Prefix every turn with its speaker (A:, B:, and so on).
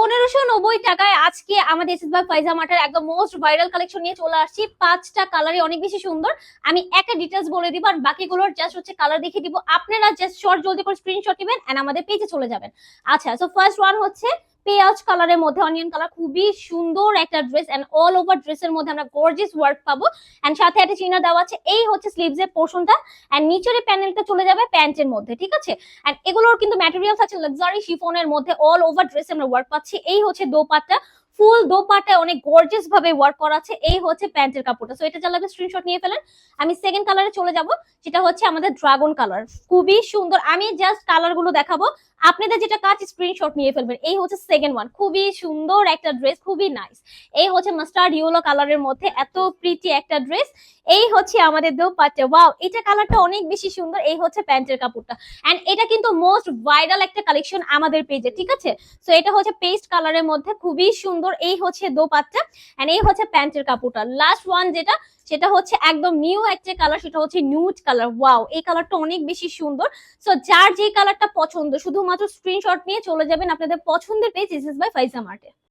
A: 1590 টাকায় আজকে আমাদের এসএস বাই ফাইজা মার্টের একদম মোস্ট ভাইরাল কালেকশন নিয়ে চলে আসছি। 5টা কালারই অনেক বেশি সুন্দর। আমি একটা ডিটেলস বলে দিব আর বাকিগুলোর জাস্ট হচ্ছে কালার দেখিয়ে দিব। আপনারা জাস্ট শর্ট জলদি করে স্ক্রিনশট নেবেন এন্ড আমাদের পেজে চলে যাবেন। আচ্ছা, সো ফার্স্ট ওয়ান হচ্ছে পেঁয়াজ কালারের মধ্যে, অনিয়ন কালার, খুবই সুন্দর একটা ড্রেস এন্ড অল ওভার ড্রেসের মধ্যে আমরা গর্জিয়াস ওয়ার্ক পাবো এন্ড সাথে একটা চিহ্ন দেওয়া আছে। এই হচ্ছে স্লিভস এর পোর্শনটা এন্ড নিচের প্যানেলটা চলে যাবে প্যান্টের মধ্যে, ঠিক আছে। এন্ড এগুলোর কিন্তু ম্যাটেরিয়ালস আছে লাক্সারি শিফনের মধ্যে, অল ওভার ড্রেসে আমরা ওয়ার্ক পাচ্ছি। এই হচ্ছে দোপাট্টা, ফুল দোপাট্টায় অনেক গর্জিয়াস ভাবে ওয়ার্ক করা আছে। এই হচ্ছে প্যান্টের কাপড়টা। সো এটা যা লাগবে স্ক্রিনশট নিয়ে ফেলেন। আমি সেকেন্ড কালারে চলে যাব, যেটা হচ্ছে আমাদের ড্রাগন কালার, খুবই সুন্দর। আমি জাস্ট কালার গুলো দেখাবো, আপনাদের যেটা কাজ স্ক্রিনশট নিয়ে ফেলবেন। এই হচ্ছে সেকেন্ড ওয়ান, খুবই সুন্দর একটা ড্রেস, খুবই নাইস। এই হচ্ছে মাস্টার্ড ইয়েলো কালারের মধ্যে এত প্রিটি একটা ড্রেস। এই হচ্ছে আমাদের দোপাট্টা, ওয়াও এটা কালারটা অনেক বেশি সুন্দর। এই হচ্ছে প্যান্টের কাপড়টা এন্ড এটা কিন্তু মোস্ট ভাইরাল একটা কালেকশন আমাদের পেজে, ঠিক আছে। সো এটা হচ্ছে পেস্ট কালারের মধ্যে, খুবই সুন্দর। এই হচ্ছে দোপাট্টা এন্ড এই হচ্ছে প্যান্টের কাপড়টা। লাস্ট ওয়ান যেটা, সেটা হচ্ছে একদম নিউ একটা কালার, সেটা হচ্ছে নিউড কালার। ওয়াও এই কালারটা অনেক বেশি সুন্দর। সো যার যে কালারটা পছন্দ শুধুমাত্র স্ক্রিনশট নিয়ে চলে যাবেন আপনাদের পছন্দের পেজ এসএস বাই ফাইজা মার্টে।